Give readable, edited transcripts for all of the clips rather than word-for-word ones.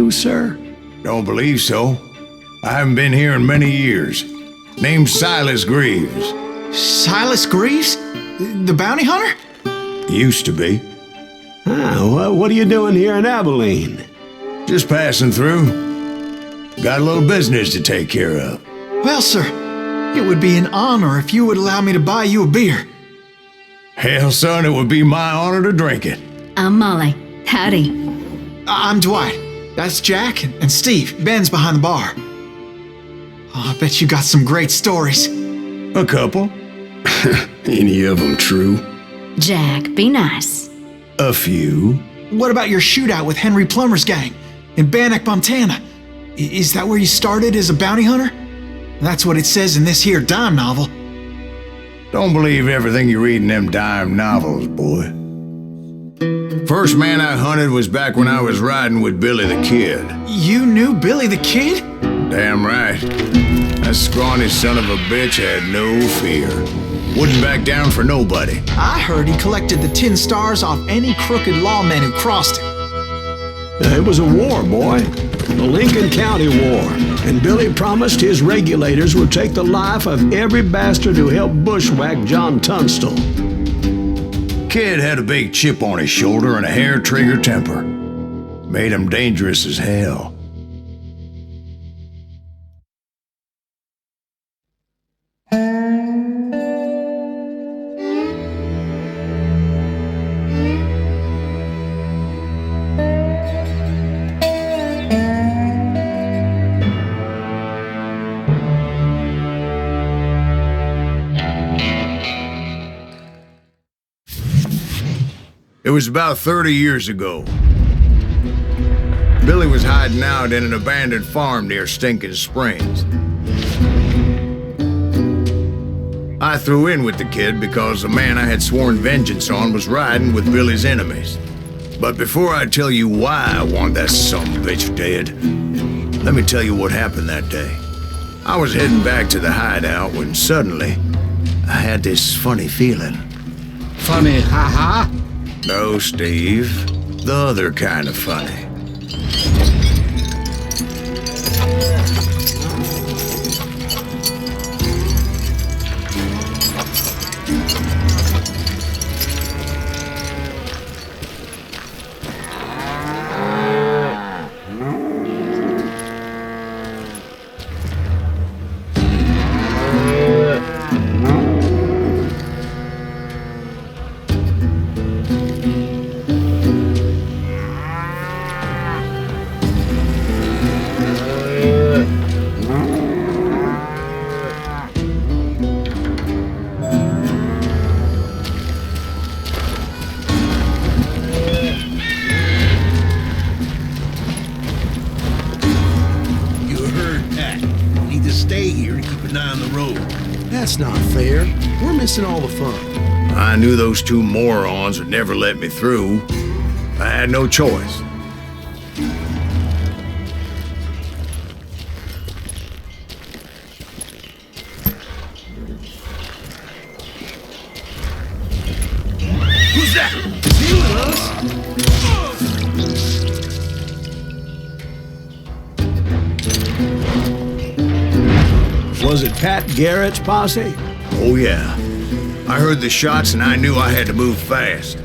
you, sir? Don't believe so. I haven't been here in many years. Name's Silas Greaves. Silas Greaves? The bounty hunter? Used to be. What are you doing here in Abilene? Just passing through. Got a little business to take care of. Well, sir, it would be an honor if you would allow me to buy you a beer. Hell, son, it would be my honor to drink it. I'm Molly. Howdy. I'm Dwight. That's Jack and Steve. Ben's behind the bar. Oh, I bet you got some great stories. A couple. Any of them true? Jack, be nice. A few. What about your shootout with Henry Plummer's gang in Bannock, Montana? Is that where you started as a bounty hunter? That's what it says in this here dime novel. Don't believe everything you read in them dime novels, boy. First man I hunted was back when I was riding with Billy the Kid. You knew Billy the Kid? Damn right. That scrawny son of a bitch had no fear. Wouldn't back down for nobody. I heard he collected the 10 stars off any crooked lawmen who crossed him. It was a war, boy. The Lincoln County War. And Billy promised his regulators would take the life of every bastard who helped bushwhack John Tunstall. Kid had a big chip on his shoulder and a hair-trigger temper. Made him dangerous as hell. It was about 30 years ago. Billy was hiding out in an abandoned farm near Stinking Springs. I threw in with the kid because the man I had sworn vengeance on was riding with Billy's enemies. But before I tell you why I want that sumbitch dead, let me tell you what happened that day. I was heading back to the hideout when suddenly I had this funny feeling. Funny, ha-ha? No, Steve. The other kind of funny. That's not fair. We're missing all the fun. I knew those two morons would never let me through. I had no choice. Who's that? Is he with us? Was it Pat Garrett's posse? Oh, yeah. I heard the shots and I knew I had to move fast.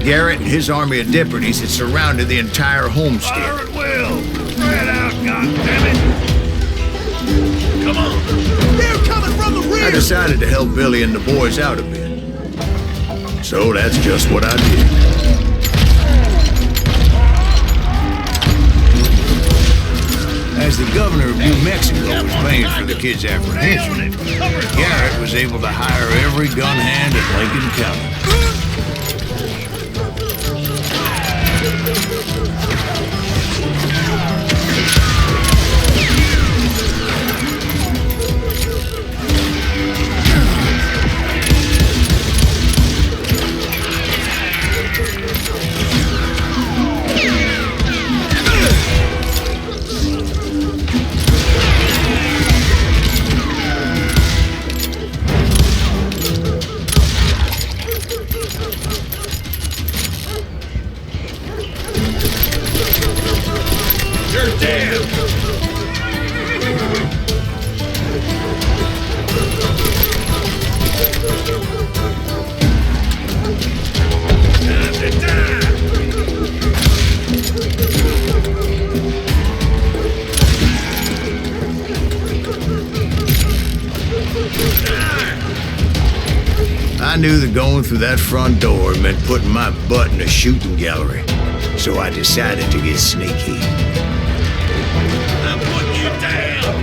Garrett and his army of deputies had surrounded the entire homestead. Fire at will! Spread out, goddammit! Come on! They're coming from the rear! I decided to help Billy and the boys out a bit. So that's just what I did. As the governor of New Mexico was paying for the kid's apprehension, Garrett was able to hire every gun hand in Lincoln County. You're dead! Time to die! I knew that going through that front door meant putting my butt in a shooting gallery, so I decided to get sneaky. I'm putting you down!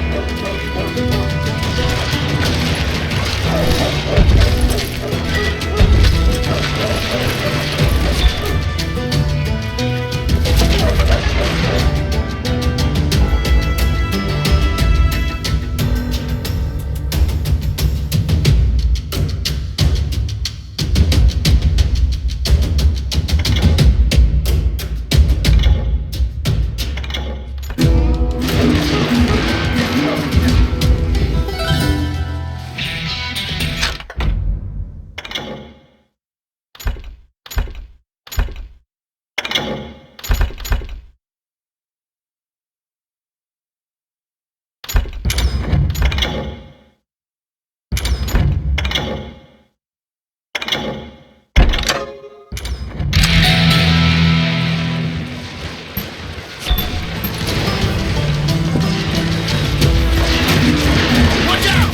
Watch out!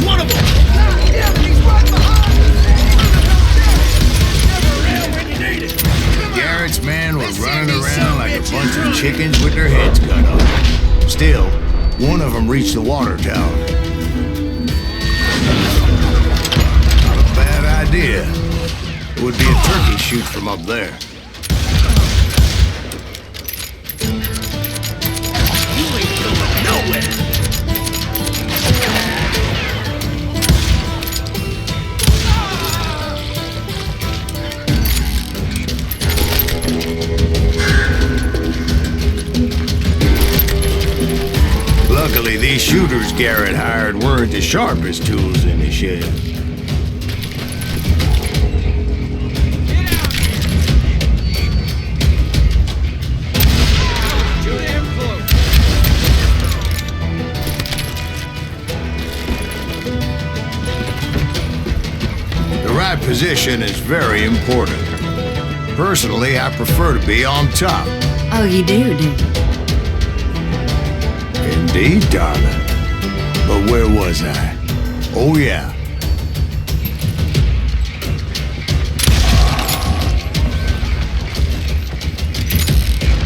One of them! He's right behind! Never around when you need it! Garrett's men were running around like a bunch of chickens with their heads cut off. Still, one of them reached the water tower. Not a bad idea. It would be a turkey shoot from up there. You ain't going nowhere! Luckily, these shooters Garrett hired weren't the sharpest tools in the shed. Too damn close! The right position is very important. Personally, I prefer to be on top. Oh, you do, do you? Indeed, darling. But where was I? Oh, yeah.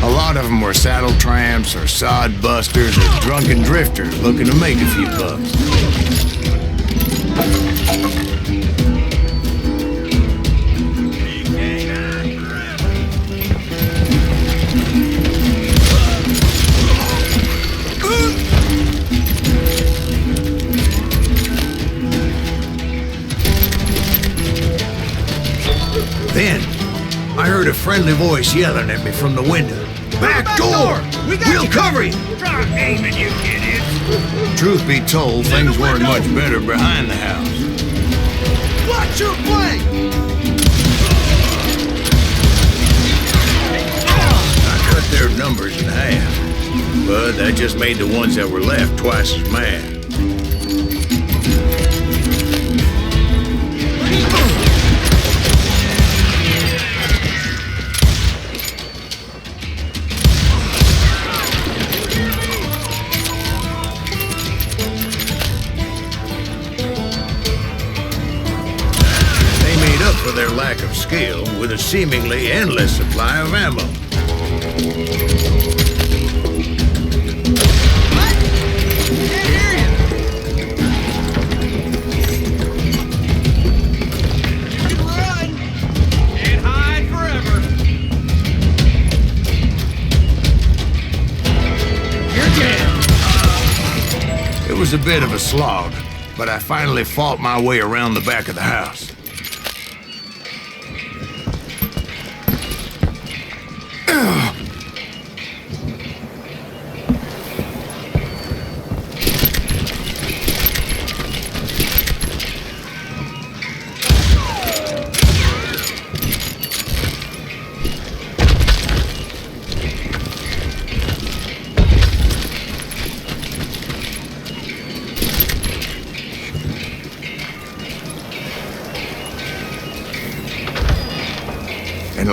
A lot of them were saddle tramps or sod busters or drunken drifters looking to make a few bucks. You can't hide forever! Then, I heard a friendly voice yelling at me from the window. Back door! We'll cover you! Try aiming, you idiots! Truth be told, things weren't much better behind the house. Watch your flank! I cut their numbers in half, but that just made the ones that were left twice as mad. For their lack of skill with a seemingly endless supply of ammo. Run! Can't hide forever! You're dead! It was a bit of a slog, but I finally fought my way around the back of the house.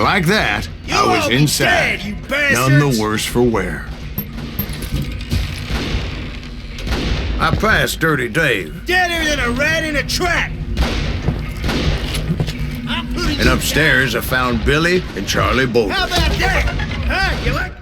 like that, I all was be inside. dead, you None bastards! the worse for wear. I passed Dirty Dave, Deader than a rat in a trap! I'm putting and you upstairs I found Billy and Charlie down. Bolton. How about that? Huh? You like?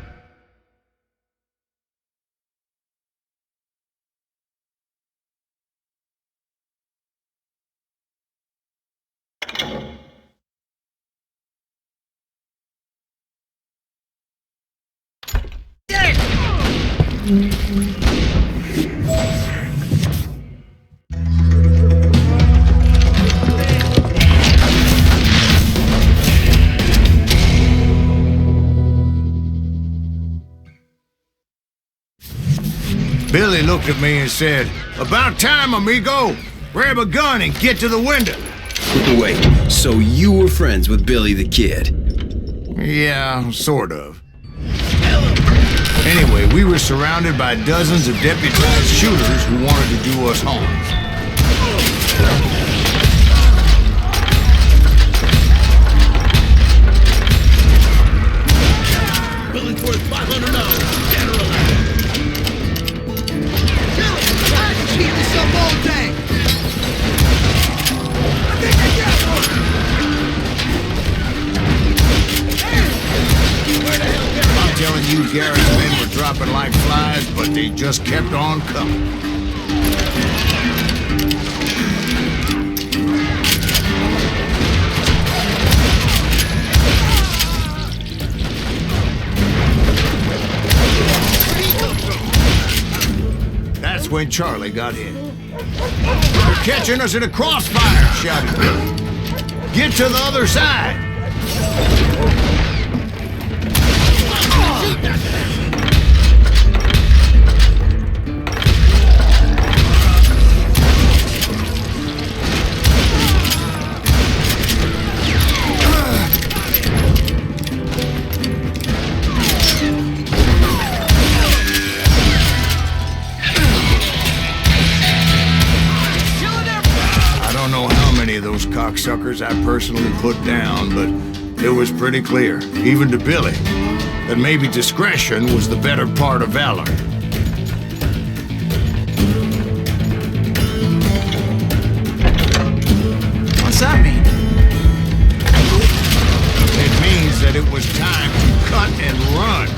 Billy looked at me and said, "About time, amigo. Grab a gun and get to the window." Wait, so you were friends with Billy the Kid? Yeah, sort of. Anyway, we were surrounded by dozens of deputized shooters who wanted to do us harm. Billy's worth $500, dead or alive. Kill him! I can keep this up all day! I think I got one! Where the hell I'm telling you, Garrett's men were dropping like flies, but they just kept on coming. That's when Charlie got hit. "They're catching us in a crossfire," shouted Billy. "Get to the other side!" I don't know how many of those cocksuckers I personally put down, but it was pretty clear, even to Billy, that maybe discretion was the better part of valor. What's that mean? It means that it was time to cut and run.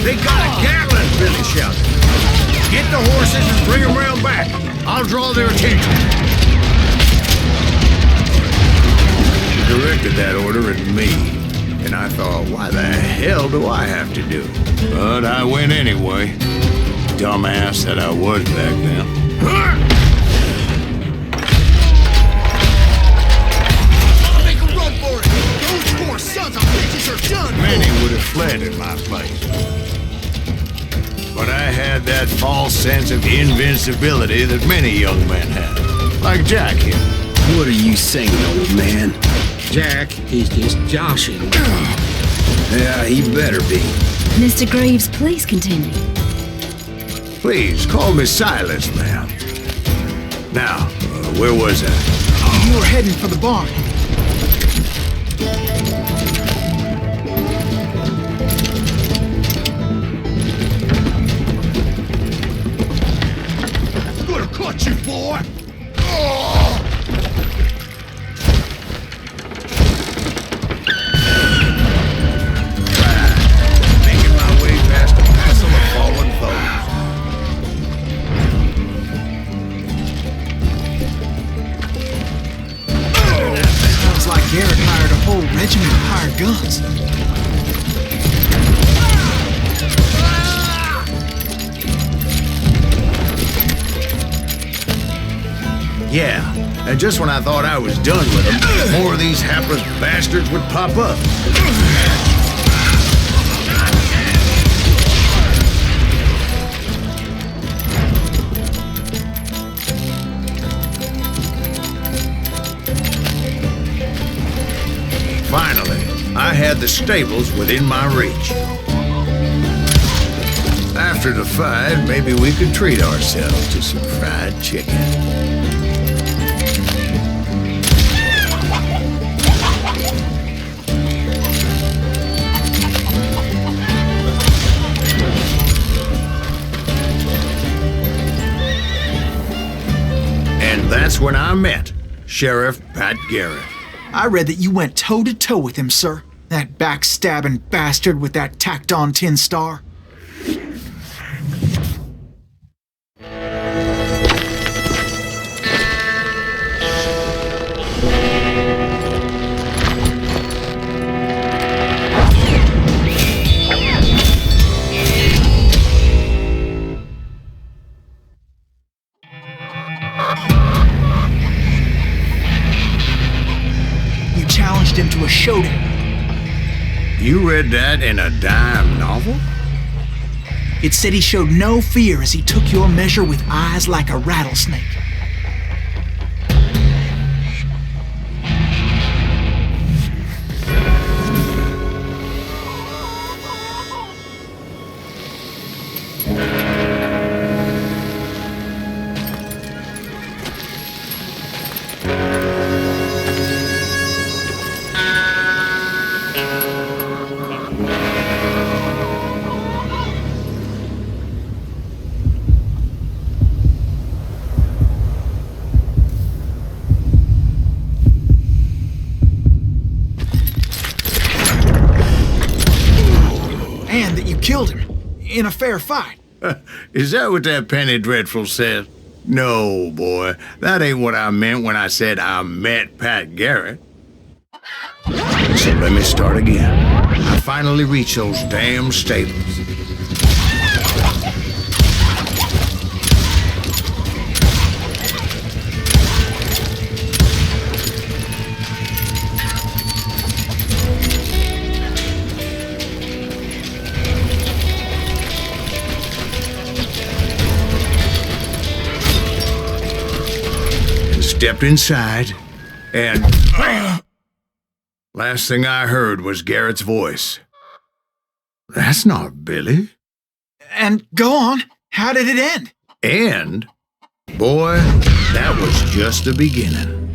"They got a Gatling!" Billy shouted. "Get the horses and bring them round back. I'll draw their attention." He directed that order at me, and I thought, why the hell do I have to do it? But I went anyway. Dumbass that I was back then. I'll make a run for it! Those poor sons of bitches are done! Many would have fled in my place. But I had that false sense of invincibility that many young men have. Like Jack here. What are you saying, old man? Jack, he's just joshing. Yeah, he better be. Mr. Greaves, please continue. Please, call me Silas, ma'am. Now, where was I? You were heading for the barn. Gonna cut you, boy! Making my way past a passel of fallen foes. Sounds like Garrett hired a whole regiment of hired guns. Yeah, and just when I thought I was done with them, more of these hapless bastards would pop up. Finally, I had the stables within my reach. After the fight, maybe we could treat ourselves to some fried chicken. that's when I met Sheriff Pat Garrett. I read that you went toe-to-toe with him, sir. That backstabbing bastard with that tacked-on tin star. You challenged him to a showdown. You read that in a dime novel? It said he showed no fear as he took your measure with eyes like a rattlesnake. And that you killed him in a fair fight. Is that what that Penny Dreadful said? No, boy. That ain't what I meant when I said I met Pat Garrett. So let me start again. I finally reached those damn stables. Stepped inside, and last thing I heard was Garrett's voice. That's not Billy. And go on, how did it end? And, boy, that was just the beginning.